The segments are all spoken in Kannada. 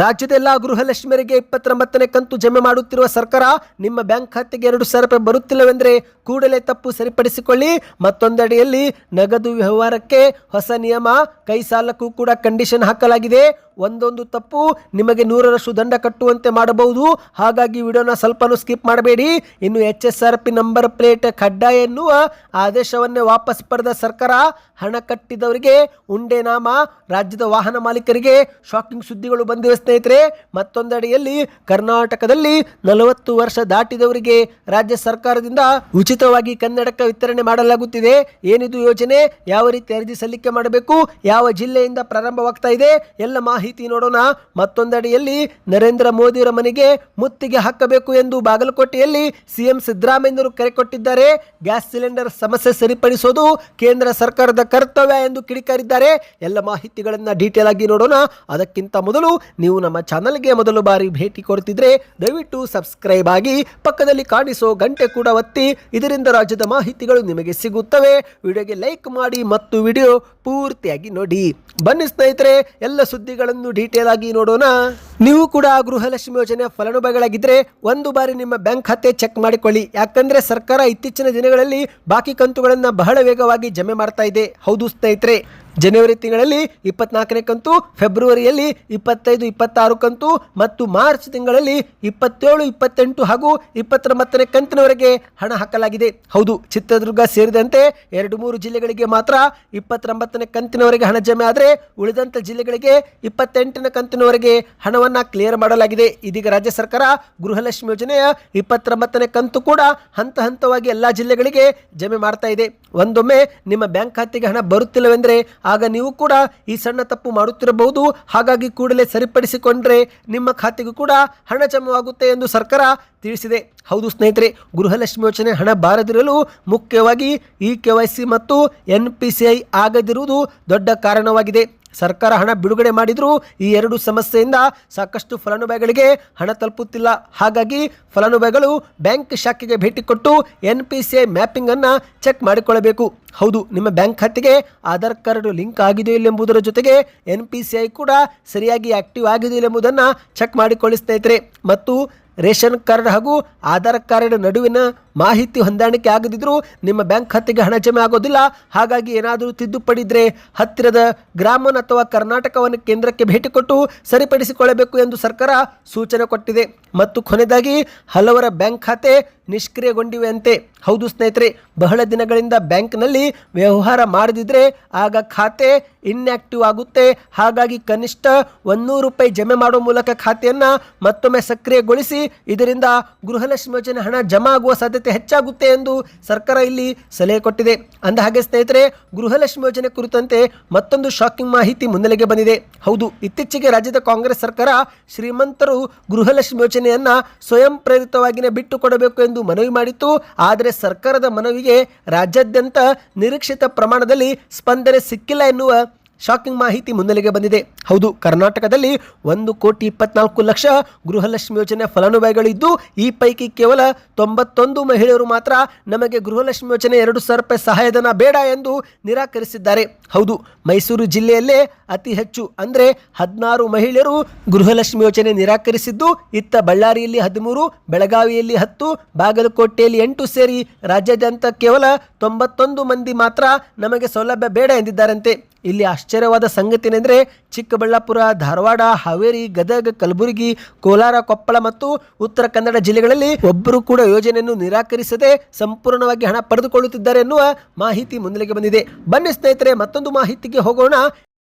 ರಾಜ್ಯದೆಲ್ಲ ಗೃಹಲಕ್ಷ್ಮಿಯರಿಗೆ 29ನೇ ಕಂತು ಜಮೆ ಮಾಡುತ್ತಿರುವ ಸರ್ಕಾರ ನಿಮ್ಮ ಬ್ಯಾಂಕ್ ಖಾತೆಗೆ 2,000 ರೂಪಾಯಿ ಬರುತ್ತಿಲ್ಲವೆಂದರೆ ಕೂಡಲೇ ತಪ್ಪು ಸರಿಪಡಿಸಿಕೊಳ್ಳಿ. ಮತ್ತೊಂದೆಡೆಯಲ್ಲಿ ನಗದು ವ್ಯವಹಾರಕ್ಕೆ ಹೊಸ ನಿಯಮ, ಕೈ ಸಾಲಕ್ಕೂ ಕೂಡ ಕಂಡೀಷನ್ ಹಾಕಲಾಗಿದೆ. ಒಂದೊಂದು ತಪ್ಪು ನಿಮಗೆ 100ರಷ್ಟು ದಂಡ ಕಟ್ಟುವಂತೆ ಮಾಡಬಹುದು. ಹಾಗಾಗಿ ವಿಡಿಯೋನ ಸ್ವಲ್ಪನೂ ಸ್ಕಿಪ್ ಮಾಡಬೇಡಿ. ಇನ್ನು HSRP ನಂಬರ್ ಪ್ಲೇಟ್ ಕಡ್ಡಾಯ ಎನ್ನುವ ಆದೇಶವನ್ನೇ ವಾಪಸ್ ಪಡೆದ ಸರ್ಕಾರ ಹಣ ಕಟ್ಟಿದವರಿಗೆ ಉಂಡೆ ನಾಮ. ರಾಜ್ಯದ ವಾಹನ ಮಾಲೀಕರಿಗೆ ಶಾಕಿಂಗ್ ಸುದ್ದಿಗಳು ಬಂದಿವೆ ಸ್ನೇಹಿತರೆ. ಮತ್ತೊಂದೆಡೆಯಲ್ಲಿ ಕರ್ನಾಟಕದಲ್ಲಿ 40 ವರ್ಷ ದಾಟಿದವರಿಗೆ ರಾಜ್ಯ ಸರ್ಕಾರದಿಂದ ಉಚಿತವಾಗಿ ಕನ್ನಡಕ ವಿತರಣೆ ಮಾಡಲಾಗುತ್ತಿದೆ. ಏನಿದು ಯೋಜನೆ, ಯಾವ ರೀತಿ ಅರ್ಜಿ ಸಲ್ಲಿಕೆ ಮಾಡಬೇಕು, ಯಾವ ಜಿಲ್ಲೆಯಿಂದ ಪ್ರಾರಂಭವಾಗ್ತಾ ಇದೆ, ಎಲ್ಲ ಮಾಹಿತಿ ನೋಡೋಣ. ಮತ್ತೊಂದೆಡೆಯಲ್ಲಿ ನರೇಂದ್ರ ಮೋದಿಯವರ ಮನೆಗೆ ಮುತ್ತಿಗೆ ಹಾಕಬೇಕು ಎಂದು ಬಾಗಲಕೋಟೆಯಲ್ಲಿ ಸಿಎಂ ಸಿದ್ದರಾಮಯ್ಯನವರು ಕರೆ ಕೊಟ್ಟಿದ್ದಾರೆ. ಗ್ಯಾಸ್ ಸಿಲಿಂಡರ್ ಸಮಸ್ಯೆ ಸರಿಪಡಿಸೋದು ಕೇಂದ್ರ ಸರ್ಕಾರದ ಕರ್ತವ್ಯ ಎಂದು ಕಿಡಿಕಾರಿದ್ದಾರೆ. ಎಲ್ಲ ಮಾಹಿತಿಗಳನ್ನ ಡೀಟೇಲ್ ಆಗಿ ನೋಡೋಣ. ಅದಕ್ಕಿಂತ ಮೊದಲು ನೀವು ನಮ್ಮ ಚಾನಲ್ಗೆ ಮೊದಲು ಬಾರಿ ಭೇಟಿ ಕೊಡ್ತಿದ್ರೆ ದಯವಿಟ್ಟು ಸಬ್ಸ್ಕ್ರೈಬ್ ಆಗಿ ಪಕ್ಕದಲ್ಲಿ ಕಾಣಿಸೋ ಗಂಟೆ ಕೂಡ ಒತ್ತಿ. ಇದರಿಂದ ರಾಜ್ಯದ ಮಾಹಿತಿಗಳು ನಿಮಗೆ ಸಿಗುತ್ತವೆ. ವಿಡಿಯೋಗೆ ಲೈಕ್ ಮಾಡಿ ಮತ್ತು ವಿಡಿಯೋ ಪೂರ್ತಿಯಾಗಿ ನೋಡಿ. ಬನ್ನಿ ಸ್ನೇಹಿತರೆ, ಎಲ್ಲ ಸುದ್ದಿಗಳನ್ನು ಡೀಟೇಲ್ ಆಗಿ ನೋಡೋಣ. ನೀವು ಕೂಡ ಗೃಹಲಕ್ಷ್ಮಿ ಯೋಜನೆ ಫಲಾನುಭವಿಗಳಾಗಿದ್ದರೆ ಒಂದು ಬಾರಿ ನಿಮ್ಮ ಬ್ಯಾಂಕ್ ಖಾತೆ ಚೆಕ್ ಮಾಡಿಕೊಳ್ಳಿ. ಯಾಕಂದ್ರೆ ಸರ್ಕಾರ ಇತ್ತೀಚಿನ ದಿನಗಳಲ್ಲಿ ಬಾಕಿ ಕಂತುಗಳನ್ನು ಬಹಳ ವೇಗವಾಗಿ ಜಮೆ ಮಾಡ್ತಾ ಇದೆ. ಹೌದು ಸ್ನೇಹಿತರೆ, ಜನವರಿ ತಿಂಗಳಲ್ಲಿ 24ನೇ ಕಂತು, ಫೆಬ್ರವರಿಯಲ್ಲಿ 25, 26 ಕಂತು ಮತ್ತು ಮಾರ್ಚ್ ತಿಂಗಳಲ್ಲಿ 27, 28 ಹಾಗೂ 29ನೇ ಕಂತಿನವರೆಗೆ ಹಣ ಹಾಕಲಾಗಿದೆ. ಹೌದು, ಚಿತ್ರದುರ್ಗ ಸೇರಿದಂತೆ 2-3 ಜಿಲ್ಲೆಗಳಿಗೆ ಮಾತ್ರ 29ನೇ ಕಂತಿನವರೆಗೆ ಹಣ ಜಮೆ ಆದರೆ ಉಳಿದಂತ ಜಿಲ್ಲೆಗಳಿಗೆ 28ನೇ ಕಂತಿನವರೆಗೆ ಹಣವನ್ನ ಕ್ಲಿಯರ್ ಮಾಡಲಾಗಿದೆ. ಇದೀಗ ರಾಜ್ಯ ಸರ್ಕಾರ ಗೃಹಲಕ್ಷ್ಮಿ ಯೋಜನೆಯ 29ನೇ ಕಂತು ಕೂಡ ಹಂತ ಹಂತವಾಗಿ ಎಲ್ಲಾ ಜಿಲ್ಲೆಗಳಿಗೆ ಜಮೆ ಮಾಡ್ತಾ ಇದೆ. ಒಂದೊಮ್ಮೆ ನಿಮ್ಮ ಬ್ಯಾಂಕ್ ಖಾತೆಗೆ ಹಣ ಬರುತ್ತಿಲ್ಲವೆಂದರೆ ಆಗ ನೀವು ಕೂಡ ಈ ಸಣ್ಣ ತಪ್ಪು ಮಾಡುತ್ತಿರಬಹುದು. ಹಾಗಾಗಿ ಕೂಡಲೇ ಸರಿಪಡಿಸಿಕೊಂಡ್ರೆ ನಿಮ್ಮ ಖಾತೆಗೂ ಕೂಡ ಹಣ ಜಮೆಯಾಗುತ್ತೆ ಎಂದು ಸರ್ಕಾರ ತಿಳಿಸಿದೆ. ಹೌದು ಸ್ನೇಹಿತರೆ, ಗೃಹಲಕ್ಷ್ಮಿ ಯೋಜನೆ ಹಣ ಬಾರದಿರಲು ಮುಖ್ಯವಾಗಿ KYC ಮತ್ತು NPCI ಆಗದಿರುವುದು ದೊಡ್ಡ ಕಾರಣವಾಗಿದೆ. ಸರ್ಕಾರ ಹಣ ಬಿಡುಗಡೆ ಮಾಡಿದ್ರೂ ಈ ಎರಡು ಸಮಸ್ಯೆಯಿಂದ ಸಾಕಷ್ಟು ಫಲಾನುಭವಿಗಳಿಗೆ ಹಣ ತಲುಪುತ್ತಿಲ್ಲ. ಹಾಗಾಗಿ ಫಲಾನುಭವಿಗಳು ಬ್ಯಾಂಕ್ ಶಾಖೆಗೆ ಭೇಟಿ ಕೊಟ್ಟು NPCI ಮ್ಯಾಪಿಂಗ್ ಅನ್ನ ಚೆಕ್ ಮಾಡಿಕೊಳ್ಳಬೇಕು. ಹೌದು, ನಿಮ್ಮ ಬ್ಯಾಂಕ್ ಖಾತೆಗೆ ಆಧಾರ್ ಕಾರ್ಡ್ ಲಿಂಕ್ ಆಗಿದೆಯೋ ಇಲ್ಲ ಎಂಬುದರ ಜೊತೆಗೆ NPCI ಕೂಡ ಸರಿಯಾಗಿ ಆಕ್ಟಿವ್ ಆಗಿದೆಯೋ ಎಂಬುದನ್ನು ಚೆಕ್ ಮಾಡಿಕೊಳ್ಳಿ ಸ್ನೇಹಿತರೆ. ಮತ್ತು ರೇಷನ್ ಕಾರ್ಡ್ ಹಾಗೂ ಆಧಾರ್ ಕಾರ್ಡ್ ನಡುವಿನ ಮಾಹಿತಿ ಹೊಂದಾಣಿಕೆ ಆಗದಿದ್ರೂ ನಿಮ್ಮ ಬ್ಯಾಂಕ್ ಖಾತೆಗೆ ಹಣ ಜಮೆ ಆಗೋದಿಲ್ಲ. ಹಾಗಾಗಿ ಏನಾದರೂ ತಿದ್ದುಪಡಿ ಇದ್ದರೆ ಹತ್ತಿರದ ಗ್ರಾಮನ್ ಅಥವಾ ಕರ್ನಾಟಕವನ್ನು ಕೇಂದ್ರಕ್ಕೆ ಭೇಟಿ ಕೊಟ್ಟು ಸರಿಪಡಿಸಿಕೊಳ್ಳಬೇಕು ಎಂದು ಸರ್ಕಾರ ಸೂಚನೆ ಕೊಟ್ಟಿದೆ. ಮತ್ತು ಕೊನೆಯದಾಗಿ ಹಲವರ ಬ್ಯಾಂಕ್ ಖಾತೆ ನಿಷ್ಕ್ರಿಯಗೊಂಡಿವೆ ಅಂತೆ. ಹೌದು ಸ್ನೇಹಿತರೆ, ಬಹಳ ದಿನಗಳಿಂದ ಬ್ಯಾಂಕ್ನಲ್ಲಿ ವ್ಯವಹಾರ ಮಾಡದಿದ್ರೆ ಆಗ ಖಾತೆ ಇನ್ಆಕ್ಟಿವ್ ಆಗುತ್ತೆ. ಹಾಗಾಗಿ ಕನಿಷ್ಠ 100 ರೂಪಾಯಿ ಜಮೆ ಮಾಡುವ ಮೂಲಕ ಖಾತೆಯನ್ನು ಮತ್ತೊಮ್ಮೆ ಸಕ್ರಿಯಗೊಳಿಸಿ. ಇದರಿಂದ ಗೃಹಲಕ್ಷ್ಮಿ ಯೋಜನೆ ಹಣ ಜಮಾ ಆಗುವ ಸಾಧ್ಯತೆ ಹೆಚ್ಚಾಗುತ್ತೆ ಎಂದು ಸರ್ಕಾರ ಇಲ್ಲಿ ಸಲಹೆ ಕೊಟ್ಟಿದೆ. ಅಂದ ಹಾಗೆ ಸ್ನೇಹಿತರೆ, ಗೃಹಲಕ್ಷ್ಮಿ ಯೋಜನೆ ಕುರಿತಂತೆ ಮತ್ತೊಂದು ಶಾಕಿಂಗ್ ಮಾಹಿತಿ ಮುನ್ನೆಲೆಗೆ ಬಂದಿದೆ. ಹೌದು, ಇತ್ತೀಚೆಗೆ ರಾಜ್ಯದ ಕಾಂಗ್ರೆಸ್ ಸರ್ಕಾರ ಶ್ರೀಮಂತರು ಗೃಹಲಕ್ಷ್ಮಿ ಯೋಜನೆಯನ್ನ ಸ್ವಯಂ ಪ್ರೇರಿತವಾಗಿಯೇ ಬಿಟ್ಟು ಕೊಡಬೇಕು ಎಂದು ಮನವಿ ಮಾಡಿತ್ತು. ಆದರೆ ಸರ್ಕಾರದ ಮನವಿಗೆ ರಾಜ್ಯಾದ್ಯಂತ ನಿರೀಕ್ಷಿತ ಪ್ರಮಾಣದಲ್ಲಿ ಸ್ಪಂದನೆ ಸಿಕ್ಕಿಲ್ಲ ಎನ್ನುವ ಶಾಕಿಂಗ್ ಮಾಹಿತಿ ಮುನ್ನೆಲೆಗೆ ಬಂದಿದೆ. ಹೌದು, ಕರ್ನಾಟಕದಲ್ಲಿ 1,24,00,000 ಗೃಹಲಕ್ಷ್ಮಿ ಯೋಜನೆ ಫಲಾನುಭವಿಗಳಿದ್ದು ಈ ಪೈಕಿ ಕೇವಲ 91 ಮಹಿಳೆಯರು ಮಾತ್ರ ನಮಗೆ ಗೃಹಲಕ್ಷ್ಮಿ ಯೋಜನೆ 2,000 ರೂಪಾಯಿ ಸಹಾಯಧನ ಬೇಡ ಎಂದು ನಿರಾಕರಿಸಿದ್ದಾರೆ. ಹೌದು, ಮೈಸೂರು ಜಿಲ್ಲೆಯಲ್ಲೇ ಅತಿ ಹೆಚ್ಚು ಅಂದರೆ 16 ಮಹಿಳೆಯರು ಗೃಹಲಕ್ಷ್ಮಿ ಯೋಜನೆ ನಿರಾಕರಿಸಿದ್ದು, ಇತ್ತ ಬಳ್ಳಾರಿಯಲ್ಲಿ 13, ಬೆಳಗಾವಿಯಲ್ಲಿ 10, ಬಾಗಲಕೋಟೆಯಲ್ಲಿ 8 ಸೇರಿ ರಾಜ್ಯಾದ್ಯಂತ ಕೇವಲ 91 ಮಂದಿ ಮಾತ್ರ ನಮಗೆ ಸೌಲಭ್ಯ ಬೇಡ ಎಂದಿದ್ದಾರಂತೆ. ಇಲ್ಲಿ ಆಶ್ಚರ್ಯವಾದ ಸಂಗತಿನೆಂದರೆ ಚಿಕ್ಕಬಳ್ಳಾಪುರ, ಧಾರವಾಡ, ಹಾವೇರಿ, ಗದಗ, ಕಲಬುರಗಿ, ಕೋಲಾರ, ಕೊಪ್ಪಳ ಮತ್ತು ಉತ್ತರ ಕನ್ನಡ ಜಿಲ್ಲೆಗಳಲ್ಲಿ ಒಬ್ಬರು ಕೂಡ ಯೋಜನೆಯನ್ನು ನಿರಾಕರಿಸದೆ ಸಂಪೂರ್ಣವಾಗಿ ಹಣ ಪಡೆದುಕೊಳ್ಳುತ್ತಿದ್ದಾರೆ ಎನ್ನುವ ಮಾಹಿತಿ ಮುನ್ನೆಲೆಗೆ ಬಂದಿದೆ. ಬನ್ನಿ ಸ್ನೇಹಿತರೆ, ಮತ್ತೊಂದು ಮಾಹಿತಿಗೆ ಹೋಗೋಣ.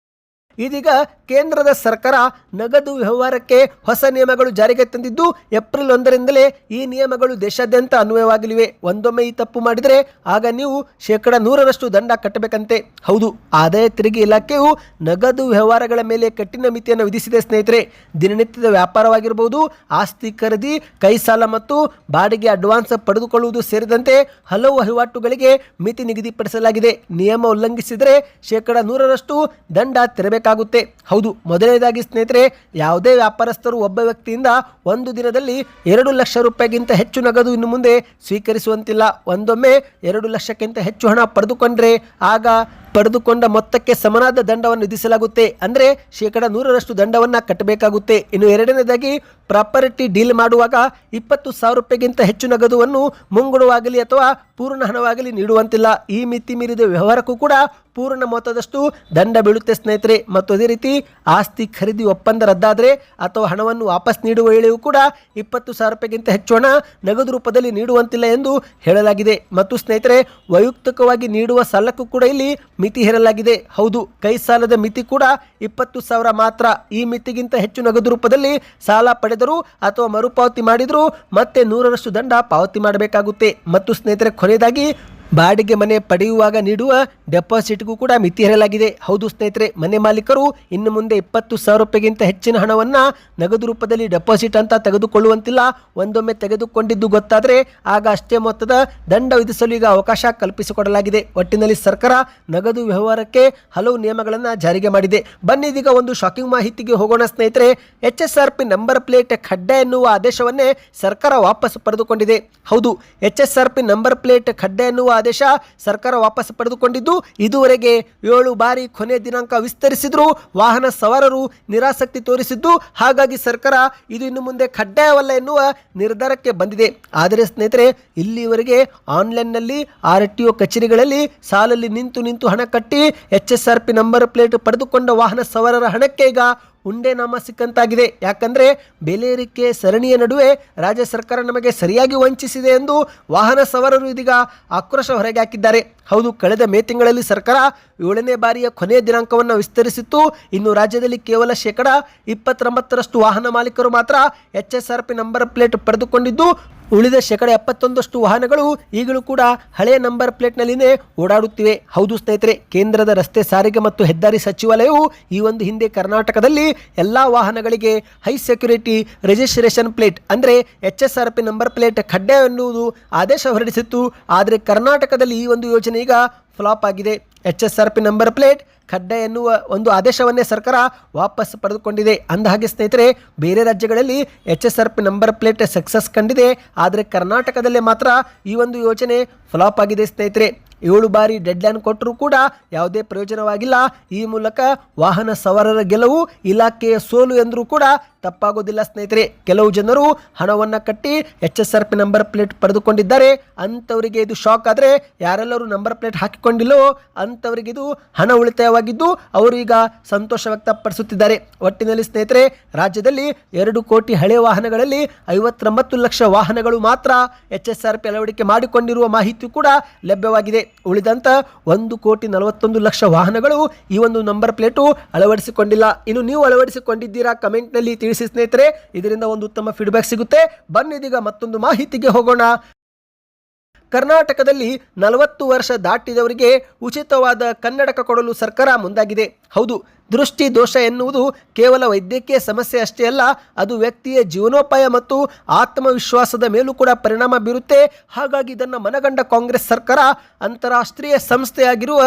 ಇದೀಗ ಕೇಂದ್ರದ ಸರ್ಕಾರ ನಗದು ವ್ಯವಹಾರಕ್ಕೆ ಹೊಸ ನಿಯಮಗಳು ಜಾರಿಗೆ ತಂದಿದ್ದು ಏಪ್ರಿಲ್ 1ರಿಂದಲೇ ಈ ನಿಯಮಗಳು ದೇಶಾದ್ಯಂತ ಅನ್ವಯವಾಗಲಿವೆ. ಒಂದೊಮ್ಮೆ ಈ ತಪ್ಪು ಮಾಡಿದರೆ ಆಗ ನೀವು 100% ದಂಡ ಕಟ್ಟಬೇಕಂತೆ. ಹೌದು, ಆದಾಯ ತೆರಿಗೆ ಇಲಾಖೆಯು ನಗದು ವ್ಯವಹಾರಗಳ ಮೇಲೆ ಕಠಿಣ ಮಿತಿಯನ್ನು ವಿಧಿಸಿದೆ ಸ್ನೇಹಿತರೆ. ದಿನನಿತ್ಯದ ವ್ಯಾಪಾರವಾಗಿರಬಹುದು, ಆಸ್ತಿ ಖರೀದಿ, ಕೈ ಸಾಲ ಮತ್ತು ಬಾಡಿಗೆ ಅಡ್ವಾನ್ಸ್ ಪಡೆದುಕೊಳ್ಳುವುದು ಸೇರಿದಂತೆ ಹಲವು ವಹಿವಾಟುಗಳಿಗೆ ಮಿತಿ ನಿಗದಿಪಡಿಸಲಾಗಿದೆ. ನಿಯಮ ಉಲ್ಲಂಘಿಸಿದರೆ 100% ದಂಡ ತೆರಬೇಕಾಗುತ್ತೆ. ಹೌದು, ಮೊದಲನೇದಾಗಿ ಸ್ನೇಹಿತರೆ, ಯಾವುದೇ ವ್ಯಾಪಾರಸ್ಥರು ಒಬ್ಬ ವ್ಯಕ್ತಿಯಿಂದ ಒಂದು ದಿನದಲ್ಲಿ 2 ಲಕ್ಷ ರೂಪಾಯಿಗಿಂತ ಹೆಚ್ಚು ನಗದು ಇನ್ನು ಮುಂದೆ ಸ್ವೀಕರಿಸುವಂತಿಲ್ಲ. ಒಂದೊಮ್ಮೆ 2 ಲಕ್ಷಕ್ಕಿಂತ ಹೆಚ್ಚು ಹಣ ಪಡೆದುಕೊಂಡ್ರೆ ಆಗ ಪಡೆದುಕೊಂಡ ಮೊತ್ತಕ್ಕೆ ಸಮನಾದ ದಂಡವನ್ನು ವಿಧಿಸಲಾಗುತ್ತೆ. ಅಂದರೆ 100% ದಂಡವನ್ನು ಕಟ್ಟಬೇಕಾಗುತ್ತೆ. ಇನ್ನು ಎರಡನೇದಾಗಿ ಪ್ರಾಪರ್ಟಿ ಡೀಲ್ ಮಾಡುವಾಗ 20,000 ರೂಪಾಯಿಗಿಂತ ಹೆಚ್ಚು ನಗದುವನ್ನು ಮುಂಗಡವಾಗಲಿ ಅಥವಾ ಪೂರ್ಣ ಹಣವಾಗಲಿ ನೀಡುವಂತಿಲ್ಲ. ಈ ಮಿತಿ ಮೀರಿದ ವ್ಯವಹಾರಕ್ಕೂ ಕೂಡ ಪೂರ್ಣ ಮೊತ್ತದಷ್ಟು ದಂಡ ಬೀಳುತ್ತೆ ಸ್ನೇಹಿತರೆ. ಮತ್ತು ಅದೇ ರೀತಿ ಆಸ್ತಿ ಖರೀದಿ ಒಪ್ಪಂದ ರದ್ದಾದರೆ ಅಥವಾ ಹಣವನ್ನು ವಾಪಸ್ ನೀಡುವ ವೇಳೆಯೂ ಕೂಡ 20,000 ರೂಪಾಯಿಗಿಂತ ಹೆಚ್ಚು ಹಣ ನಗದು ರೂಪದಲ್ಲಿ ನೀಡುವಂತಿಲ್ಲ ಎಂದು ಹೇಳಲಾಗಿದೆ. ಮತ್ತು ಸ್ನೇಹಿತರೆ, ವೈಯಕ್ತಿಕವಾಗಿ ನೀಡುವ ಸಾಲಕ್ಕೂ ಕೂಡ ಇಲ್ಲಿ ಮಿತಿ ಹೇರಲಾಗಿದೆ. ಹೌದು, ಕೈ ಸಾಲದ ಮಿತಿ ಕೂಡ 20,000 ಮಾತ್ರ. ಈ ಮಿತಿಗಿಂತ ಹೆಚ್ಚು ನಗದು ರೂಪದಲ್ಲಿ ಸಾಲ ಪಡೆದರೂ ಅಥವಾ ಮರುಪಾವತಿ ಮಾಡಿದರೂ ಮತ್ತೆ 100% ದಂಡ ಪಾವತಿ ಮಾಡಬೇಕಾಗುತ್ತೆ. ಮತ್ತು ಸ್ನೇಹಿತರೆ, ಕೊನೆಯದಾಗಿ ಬಾಡಿಗೆ ಮನೆ ಪಡೆಯುವಾಗ ನೀಡುವ ಡೆಪಾಸಿಟ್ಗೂ ಕೂಡ ಮಿತಿ ಹೇರಲಾಗಿದೆ. ಹೌದು ಸ್ನೇಹಿತರೆ, ಮನೆ ಮಾಲೀಕರು ಇನ್ನು ಮುಂದೆ 20,000 ರೂಪಾಯಿಗಿಂತ ಹೆಚ್ಚಿನ ಹಣವನ್ನು ನಗದು ರೂಪದಲ್ಲಿ ಡೆಪಾಸಿಟ್ ಅಂತ ತೆಗೆದುಕೊಳ್ಳುವಂತಿಲ್ಲ. ಒಂದೊಮ್ಮೆ ತೆಗೆದುಕೊಂಡಿದ್ದು ಗೊತ್ತಾದರೆ ಆಗ ಅಷ್ಟೇ ಮೊತ್ತದ ದಂಡ ವಿಧಿಸಲು ಈಗ ಅವಕಾಶ ಕಲ್ಪಿಸಿಕೊಡಲಾಗಿದೆ. ಒಟ್ಟಿನಲ್ಲಿ ಸರ್ಕಾರ ನಗದು ವ್ಯವಹಾರಕ್ಕೆ ಹಲವು ನಿಯಮಗಳನ್ನು ಜಾರಿಗೆ ಮಾಡಿದೆ. ಬನ್ನಿ ಇದೀಗ ಒಂದು ಶಾಕಿಂಗ್ ಮಾಹಿತಿಗೆ ಹೋಗೋಣ ಸ್ನೇಹಿತರೆ. HSRP ನಂಬರ್ ಪ್ಲೇಟ್ ಕಡ್ಡಾಯ ಎನ್ನುವ ಆದೇಶವನ್ನೇ ಸರ್ಕಾರ ವಾಪಸ್ ಪಡೆದುಕೊಂಡಿದೆ. ಹೌದು, HSRP ನಂಬರ್ ಪ್ಲೇಟ್ ಕಡ್ಡಾಯ ಎನ್ನುವ ಆದೇಶ ಸರ್ಕಾರ ವಾಪಸ್ ಪಡೆದುಕೊಂಡಿದ್ದು ಇದುವರೆಗೆ 7 ಬಾರಿ ಕೊನೆ ದಿನಾಂಕ ವಿಸ್ತರಿಸಿದ್ರು ವಾಹನ ಸವಾರರು ನಿರಾಸಕ್ತಿ ತೋರಿಸಿದ್ದು. ಹಾಗಾಗಿ ಸರ್ಕಾರ ಇದು ಇನ್ನು ಮುಂದೆ ಕಡ್ಡಾಯವಲ್ಲ ಎನ್ನುವ ನಿರ್ಧಾರಕ್ಕೆ ಬಂದಿದೆ. ಆದರೆ ಸ್ನೇಹಿತರೆ, ಇಲ್ಲಿವರೆಗೆ ಆನ್ಲೈನ್ನಲ್ಲಿ RTO ಕಚೇರಿಗಳಲ್ಲಿ ಸಾಲಲ್ಲಿ ನಿಂತು ಹಣ ಕಟ್ಟಿ HSRP ನಂಬರ್ ಪ್ಲೇಟ್ ಪಡೆದುಕೊಂಡ ವಾಹನ ಸವಾರರ ಹಣಕ್ಕೆ ಈಗ ಉಂಡೆ ನಾಮ ಸಿಕ್ಕಂತಾಗಿದೆ. ಯಾಕಂದರೆ ಬೆಲೆ ಏರಿಕೆ ಸರಣಿಯ ನಡುವೆ ರಾಜ್ಯ ಸರ್ಕಾರ ನಮಗೆ ಸರಿಯಾಗಿ ವಂಚಿಸಿದೆ ಎಂದು ವಾಹನ ಸವಾರರು ಇದೀಗ ಆಕ್ರೋಶ ಹೊರಗೆ ಹಾಕಿದ್ದಾರೆ. ಹೌದು, ಕಳೆದ ಮೇ ತಿಂಗಳಲ್ಲಿ ಸರ್ಕಾರ 7ನೇ ಬಾರಿಯ ಕೊನೆಯ ದಿನಾಂಕವನ್ನು ವಿಸ್ತರಿಸಿತ್ತು. ಇನ್ನು ರಾಜ್ಯದಲ್ಲಿ ಕೇವಲ 29% ವಾಹನ ಮಾಲೀಕರು ಮಾತ್ರ HSRP ನಂಬರ್ ಪ್ಲೇಟ್ ಪಡೆದುಕೊಂಡಿದ್ದು, ಉಳಿದ 71% ವಾಹನಗಳು ಈಗಲೂ ಕೂಡ ಹಳೆಯ ನಂಬರ್ ಪ್ಲೇಟ್ನಲ್ಲಿನೇ ಓಡಾಡುತ್ತಿವೆ. ಹೌದು ಸ್ನೇಹಿತರೆ, ಕೇಂದ್ರದ ರಸ್ತೆ ಸಾರಿಗೆ ಮತ್ತು ಹೆದ್ದಾರಿ ಸಚಿವಾಲಯವು ಈ ಒಂದು ಹಿಂದೆ ಕರ್ನಾಟಕದಲ್ಲಿ ಎಲ್ಲ ವಾಹನಗಳಿಗೆ ಹೈ ಸೆಕ್ಯೂರಿಟಿ ರಿಜಿಸ್ಟ್ರೇಷನ್ ಪ್ಲೇಟ್ ಅಂದರೆ HSRP ನಂಬರ್ ಪ್ಲೇಟ್ ಕಡ್ಡಾಯ ಎನ್ನುವುದು ಆದೇಶ ಹೊರಡಿಸಿತ್ತು. ಆದರೆ ಕರ್ನಾಟಕದಲ್ಲಿ ಈ ಒಂದು ಯೋಜನೆ ಈಗ ಫ್ಲಾಪ್ ಆಗಿದೆ. HSRP ನಂಬರ್ ಪ್ಲೇಟ್ ಕಡ್ಡಾಯ ಎನ್ನುವ ಒಂದು ಆದೇಶವನ್ನೇ ಸರ್ಕಾರ ವಾಪಸ್ ಪಡೆದುಕೊಂಡಿದೆ. ಅಂದಹಾಗೆ ಸ್ನೇಹಿತರೆ, ಬೇರೆ ರಾಜ್ಯಗಳಲ್ಲಿ HSRP ನಂಬರ್ ಪ್ಲೇಟ್ ಸಕ್ಸಸ್ ಕಂಡಿದೆ. ಆದರೆ ಕರ್ನಾಟಕದಲ್ಲೇ ಮಾತ್ರ ಈ ಒಂದು ಯೋಜನೆ ಫ್ಲಾಪ್ ಆಗಿದೆ ಸ್ನೇಹಿತರೆ. 7 ಬಾರಿ ಡೆಡ್ಲೈನ್ ಕೊಟ್ಟರೂ ಕೂಡ ಯಾವುದೇ ಪ್ರಯೋಜನವಾಗಿಲ್ಲ. ಈ ಮೂಲಕ ವಾಹನ ಸವಾರರ ಗೆಲುವು ಇಲಾಖೆಯ ಸೋಲು ಎಂದರೂ ಕೂಡ ತಪ್ಪಾಗೋದಿಲ್ಲ ಸ್ನೇಹಿತರೆ. ಕೆಲವು ಜನರು ಹಣವನ್ನು ಕಟ್ಟಿ HSRP ನಂಬರ್ ಪ್ಲೇಟ್ ಪಡೆದುಕೊಂಡಿದ್ದಾರೆ. ಅಂಥವರಿಗೆ ಇದು ಶಾಕ್. ಆದರೆ ಯಾರೆಲ್ಲರೂ ನಂಬರ್ ಪ್ಲೇಟ್ ಹಾಕಿಕೊಂಡಿಲ್ಲವೋ ಅಂಥವರಿಗೆ ಇದು ಹಣ ಉಳಿತಾಯವಾಗಿದ್ದು ಅವರು ಈಗ ಸಂತೋಷ ವ್ಯಕ್ತಪಡಿಸುತ್ತಿದ್ದಾರೆ. ಒಟ್ಟಿನಲ್ಲಿ ಸ್ನೇಹಿತರೆ, ರಾಜ್ಯದಲ್ಲಿ 2 ಕೋಟಿ ಹಳೆಯ ವಾಹನಗಳಲ್ಲಿ 59 ಲಕ್ಷ ವಾಹನಗಳು ಮಾತ್ರ HSRP ಅಳವಡಿಕೆ ಮಾಡಿಕೊಂಡಿರುವ ಮಾಹಿತಿ ಕೂಡ ಲಭ್ಯವಾಗಿದೆ. ಉಳಿದಂತ 1,41 ಲಕ್ಷ ವಾಹನಗಳು ಈ ಒಂದು ನಂಬರ್ ಪ್ಲೇಟು ಅಳವಡಿಸಿಕೊಂಡಿಲ್ಲ. ಇನ್ನು ನೀವು ಅಳವಡಿಸಿಕೊಂಡಿದ್ದೀರಾ? ಕಮೆಂಟ್ನಲ್ಲಿ ತಿಳಿಸಿ ಸ್ನೇಹಿತರೆ. ಇದರಿಂದ ಒಂದು ಉತ್ತಮ ಫೀಡ್ಬ್ಯಾಕ್ ಸಿಗುತ್ತೆ. ಬನ್ನಿ ಇದೀಗ ಮತ್ತೊಂದು ಮಾಹಿತಿಗೆ ಹೋಗೋಣ. ಕರ್ನಾಟಕದಲ್ಲಿ 40 ವರ್ಷ ದಾಟಿದವರಿಗೆ ಉಚಿತವಾದ ಕನ್ನಡಕ ಕೊಡಲು ಸರ್ಕಾರ ಮುಂದಾಗಿದೆ. ಹೌದು, ದೃಷ್ಟಿ ದೋಷ ಎನ್ನುವುದು ಕೇವಲ ವೈದ್ಯಕೀಯ ಸಮಸ್ಯೆ ಅಷ್ಟೇ ಅಲ್ಲ, ಅದು ವ್ಯಕ್ತಿಯ ಜೀವನೋಪಾಯ ಮತ್ತು ಆತ್ಮವಿಶ್ವಾಸದ ಮೇಲೂ ಕೂಡ ಪರಿಣಾಮ ಬೀರುತ್ತೆ. ಹಾಗಾಗಿ ಇದನ್ನು ಮನಗಂಡ ಕಾಂಗ್ರೆಸ್ ಸರ್ಕಾರ ಅಂತಾರಾಷ್ಟ್ರೀಯ ಸಂಸ್ಥೆಯಾಗಿರುವ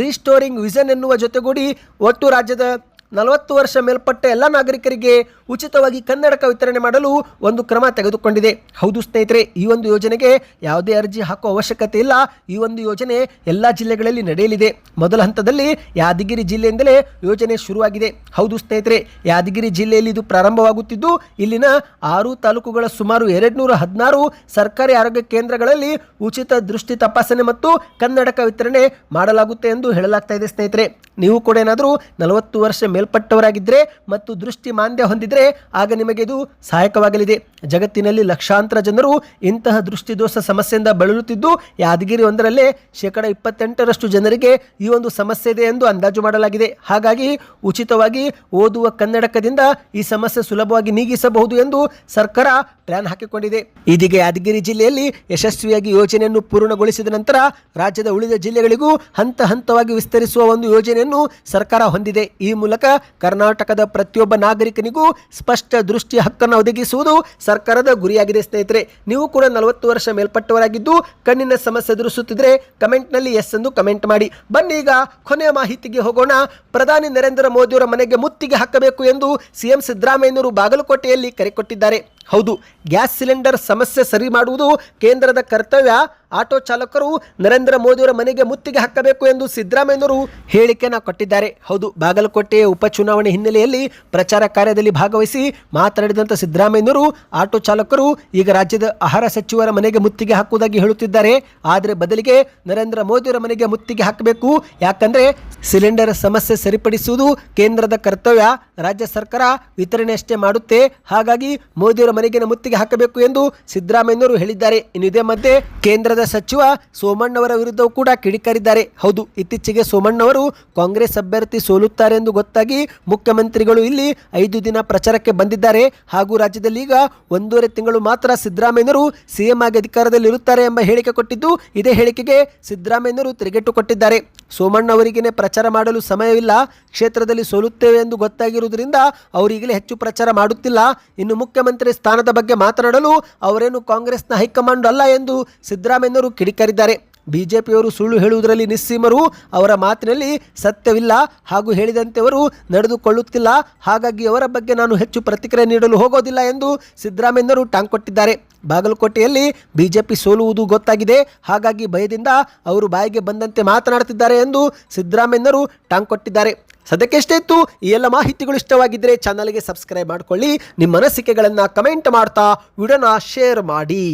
ರಿಸ್ಟೋರಿಂಗ್ ವಿಷನ್ ಎನ್ನುವ ಜೊತೆಗೂಡಿ ಒಟ್ಟು ರಾಜ್ಯದ 40 ವರ್ಷ ಮೇಲ್ಪಟ್ಟ ಎಲ್ಲ ನಾಗರಿಕರಿಗೆ ಉಚಿತವಾಗಿ ಕನ್ನಡಕ ವಿತರಣೆ ಮಾಡಲು ಒಂದು ಕ್ರಮ ತೆಗೆದುಕೊಂಡಿದೆ. ಹೌದು ಸ್ನೇಹಿತರೆ, ಈ ಒಂದು ಯೋಜನೆಗೆ ಯಾವುದೇ ಅರ್ಜಿ ಹಾಕುವ ಅವಶ್ಯಕತೆ ಇಲ್ಲ. ಈ ಒಂದು ಯೋಜನೆ ಎಲ್ಲ ಜಿಲ್ಲೆಗಳಲ್ಲಿ ನಡೆಯಲಿದೆ. ಮೊದಲ ಹಂತದಲ್ಲಿ ಯಾದಗಿರಿ ಜಿಲ್ಲೆಯಿಂದಲೇ ಯೋಜನೆ ಶುರುವಾಗಿದೆ. ಹೌದು ಸ್ನೇಹಿತರೆ, ಯಾದಗಿರಿ ಜಿಲ್ಲೆಯಲ್ಲಿ ಇದು ಪ್ರಾರಂಭವಾಗುತ್ತಿದ್ದು ಇಲ್ಲಿನ 6 ತಾಲೂಕುಗಳ ಸುಮಾರು 216 ಸರ್ಕಾರಿ ಆರೋಗ್ಯ ಕೇಂದ್ರಗಳಲ್ಲಿ ಉಚಿತ ದೃಷ್ಟಿ ತಪಾಸಣೆ ಮತ್ತು ಕನ್ನಡಕ ವಿತರಣೆ ಮಾಡಲಾಗುತ್ತೆ ಎಂದು ಹೇಳಲಾಗ್ತಾ ಇದೆ. ಸ್ನೇಹಿತರೆ, ನೀವು ಕೂಡ ಏನಾದರೂ 40 ವರ್ಷ ಮೇಲ್ಪಟ್ಟವರಾಗಿದ್ದರೆ ಮತ್ತು ದೃಷ್ಟಿ ಮಾಂದ್ಯ ಹೊಂದಿದ್ರೆ ಆಗ ನಿಮಗೆ ಇದು ಸಹಾಯಕವಾಗಲಿದೆ. ಜಗತ್ತಿನಲ್ಲಿ ಲಕ್ಷಾಂತರ ಜನರು ಇಂತಹ ದೃಷ್ಟಿದೋಷ ಸಮಸ್ಯೆಯಿಂದ ಬಳಲುತ್ತಿದ್ದು ಯಾದಗಿರಿ ಒಂದರಲ್ಲೇ 28% ಜನರಿಗೆ ಈ ಒಂದು ಸಮಸ್ಯೆ ಇದೆ ಎಂದು ಅಂದಾಜು ಮಾಡಲಾಗಿದೆ. ಹಾಗಾಗಿ ಉಚಿತವಾಗಿ ಓದುವ ಕನ್ನಡಕದಿಂದ ಈ ಸಮಸ್ಯೆ ಸುಲಭವಾಗಿ ನೀಗಿಸಬಹುದು ಎಂದು ಸರ್ಕಾರ ಪ್ಲಾನ್ ಹಾಕಿಕೊಂಡಿದೆ. ಇದೀಗ ಯಾದಗಿರಿ ಜಿಲ್ಲೆಯಲ್ಲಿ ಯಶಸ್ವಿಯಾಗಿ ಯೋಜನೆಯನ್ನು ಪೂರ್ಣಗೊಳಿಸಿದ ನಂತರ ರಾಜ್ಯದ ಉಳಿದ ಜಿಲ್ಲೆಗಳಿಗೂ ಹಂತ ಹಂತವಾಗಿ ವಿಸ್ತರಿಸುವ ಒಂದು ಯೋಜನೆಯನ್ನು ಸರ್ಕಾರ ಹೊಂದಿದೆ. ಈ ಮೂಲಕ ಕರ್ನಾಟಕದ ಪ್ರತಿಯೊಬ್ಬ ನಾಗರಿಕನಿಗೂ ಸ್ಪಷ್ಟ ದೃಷ್ಟಿ ಹಕ್ಕನ್ನು ಒದಗಿಸುವುದು ಸರ್ಕಾರದ ಗುರಿಯಾಗಿದೆ. ಸ್ನೇಹಿತರೆ, ನೀವು ಕೂಡ 40 ವರ್ಷ ಮೇಲ್ಪಟ್ಟವರಾಗಿದ್ದು ಕಣ್ಣಿನ ಸಮಸ್ಯೆ ಎದುರಿಸುತ್ತಿದ್ರೆ ಕಮೆಂಟ್ನಲ್ಲಿ ಎಸ್ ಎಂದು ಕಮೆಂಟ್ ಮಾಡಿ. ಬನ್ನಿ ಈಗ ಕೊನೆಯ ಮಾಹಿತಿಗೆ ಹೋಗೋಣ. ಪ್ರಧಾನಿ ನರೇಂದ್ರ ಮೋದಿಯವರ ಮನೆಗೆ ಮುತ್ತಿಗೆ ಹಾಕಬೇಕು ಎಂದು ಸಿಎಂ ಸಿದ್ದರಾಮಯ್ಯನವರು ಬಾಗಲಕೋಟೆಯಲ್ಲಿ ಕರೆ ಕೊಟ್ಟಿದ್ದಾರೆ. ಹೌದು, ಗ್ಯಾಸ್ ಸಿಲಿಂಡರ್ ಸಮಸ್ಯೆ ಸರಿ ಮಾಡುವುದು ಕೇಂದ್ರದ ಕರ್ತವ್ಯ. ಆಟೋ ಚಾಲಕರು ನರೇಂದ್ರ ಮೋದಿಯವರ ಮನೆಗೆ ಮುತ್ತಿಗೆ ಹಾಕಬೇಕು ಎಂದು ಸಿದ್ದರಾಮಯ್ಯನವರು ಹೇಳಿಕೆಯನ್ನು ಕೊಟ್ಟಿದ್ದಾರೆ. ಹೌದು, ಬಾಗಲಕೋಟೆಯ ಉಪಚುನಾವಣೆ ಹಿನ್ನೆಲೆಯಲ್ಲಿ ಪ್ರಚಾರ ಕಾರ್ಯದಲ್ಲಿ ಭಾಗವಹಿಸಿ ಮಾತನಾಡಿದಂಥ ಸಿದ್ದರಾಮಯ್ಯನವರು ಆಟೋ ಚಾಲಕರು ಈಗ ರಾಜ್ಯದ ಆಹಾರ ಸಚಿವರ ಮನೆಗೆ ಮುತ್ತಿಗೆ ಹಾಕುವುದಾಗಿ ಹೇಳುತ್ತಿದ್ದಾರೆ. ಆದರೆ ಬದಲಿಗೆ ನರೇಂದ್ರ ಮೋದಿಯವರ ಮನೆಗೆ ಮುತ್ತಿಗೆ ಹಾಕಬೇಕು. ಯಾಕಂದರೆ ಸಿಲಿಂಡರ್ ಸಮಸ್ಯೆ ಸರಿಪಡಿಸುವುದು ಕೇಂದ್ರದ ಕರ್ತವ್ಯ, ರಾಜ್ಯ ಸರ್ಕಾರ ವಿತರಣೆ ಅಷ್ಟೇ ಮಾಡುತ್ತೆ. ಹಾಗಾಗಿ ಮೋದಿಯವರ ಮನೆಗೆ ಮುತ್ತಿಗೆ ಹಾಕಬೇಕು ಎಂದು ಸಿದ್ದರಾಮಯ್ಯನವರು ಹೇಳಿದ್ದಾರೆ. ಇನ್ನು ಇದೇ ಮಧ್ಯೆ ಕೇಂದ್ರದ ಸಚಿವ ಸೋಮಣ್ಣವರ ವಿರುದ್ಧವೂ ಕೂಡ ಕಿಡಿಕಾರಿದ್ದಾರೆ. ಹೌದು, ಇತ್ತೀಚೆಗೆ ಸೋಮಣ್ಣವರು ಕಾಂಗ್ರೆಸ್ ಅಭ್ಯರ್ಥಿ ಸೋಲುತ್ತಾರೆ ಎಂದು ಗೊತ್ತಾಗಿ ಮುಖ್ಯಮಂತ್ರಿಗಳು ಇಲ್ಲಿ 5 ದಿನ ಪ್ರಚಾರಕ್ಕೆ ಬಂದಿದ್ದಾರೆ. ಹಾಗೂ ರಾಜ್ಯದಲ್ಲಿ ಈಗ 1.5 ತಿಂಗಳು ಮಾತ್ರ ಸಿದ್ದರಾಮಯ್ಯನವರು ಸಿಎಂ ಆಗಿ ಅಧಿಕಾರದಲ್ಲಿ ಇರುತ್ತಾರೆ ಎಂಬ ಹೇಳಿಕೆ ಕೊಟ್ಟಿದ್ದು, ಇದೇ ಹೇಳಿಕೆಗೆ ಸಿದ್ದರಾಮಯ್ಯನವರು ತಿರುಗೇಟು ಕೊಟ್ಟಿದ್ದಾರೆ. ಸೋಮಣ್ಣ ಅವರಿಗೇನೆ ಪ್ರಚಾರ ಮಾಡಲು ಸಮಯವಿಲ್ಲ, ಕ್ಷೇತ್ರದಲ್ಲಿ ಸೋಲುತ್ತೇವೆ ಎಂದು ಗೊತ್ತಾಗಿರುವುದರಿಂದ ಅವರೀಗಲೇ ಹೆಚ್ಚು ಪ್ರಚಾರ ಮಾಡುತ್ತಿಲ್ಲ. ಇನ್ನು ಮುಖ್ಯಮಂತ್ರಿ ಸ್ಥಾನದ ಬಗ್ಗೆ ಮಾತನಾಡಲು ಅವರೇನು ಕಾಂಗ್ರೆಸ್ನ ಹೈಕಮಾಂಡ್ ಅಲ್ಲ ಎಂದು ಸಿದ್ದರಾಮಯ್ಯನವರು ಕಿಡಿಕಾರಿದ್ದಾರೆ. ಬಿಜೆಪಿಯವರು ಸುಳ್ಳು ಹೇಳುವುದರಲ್ಲಿ ನಿಸ್ಸೀಮರು, ಅವರ ಮಾತಿನಲ್ಲಿ ಸತ್ಯವಿಲ್ಲ ಹಾಗೂ ಹೇಳಿದಂತೆ ಅವರು ನಡೆದುಕೊಳ್ಳುತ್ತಿಲ್ಲ. ಹಾಗಾಗಿ ಅವರ ಬಗ್ಗೆ ನಾನು ಹೆಚ್ಚು ಪ್ರತಿಕ್ರಿಯೆ ನೀಡಲು ಹೋಗೋದಿಲ್ಲ ಎಂದು ಸಿದ್ದರಾಮಯ್ಯನವರು ಟಾಂಗ್ ಕೊಟ್ಟಿದ್ದಾರೆ. ಬಾಗಲಕೋಟೆಯಲ್ಲಿ ಬಿಜೆಪಿ ಸೋಲುವುದು ಗೊತ್ತಾಗಿದೆ, ಹಾಗಾಗಿ ಭಯದಿಂದ ಅವರು ಬಾಯಿಗೆ ಬಂದಂತೆ ಮಾತನಾಡುತ್ತಿದ್ದಾರೆ ಎಂದು ಸಿದ್ದರಾಮಯ್ಯನವರು ಟಾಂಗ್ ಕೊಟ್ಟಿದ್ದಾರೆ. ಸದ್ಯಕ್ಕೆ ಎಷ್ಟೇ ಇತ್ತು. ಈ ಎಲ್ಲ ಮಾಹಿತಿಗಳು ಇಷ್ಟವಾಗಿದ್ದರೆ ಚಾನಲ್ಗೆ ಸಬ್ಸ್ಕ್ರೈಬ್ ಮಾಡಿಕೊಳ್ಳಿ. ನಿಮ್ಮ ಅನಿಸಿಕೆಗಳನ್ನು ಕಮೆಂಟ್ ಮಾಡ್ತಾ ವಿಡಿಯೋನ ಶೇರ್ ಮಾಡಿ.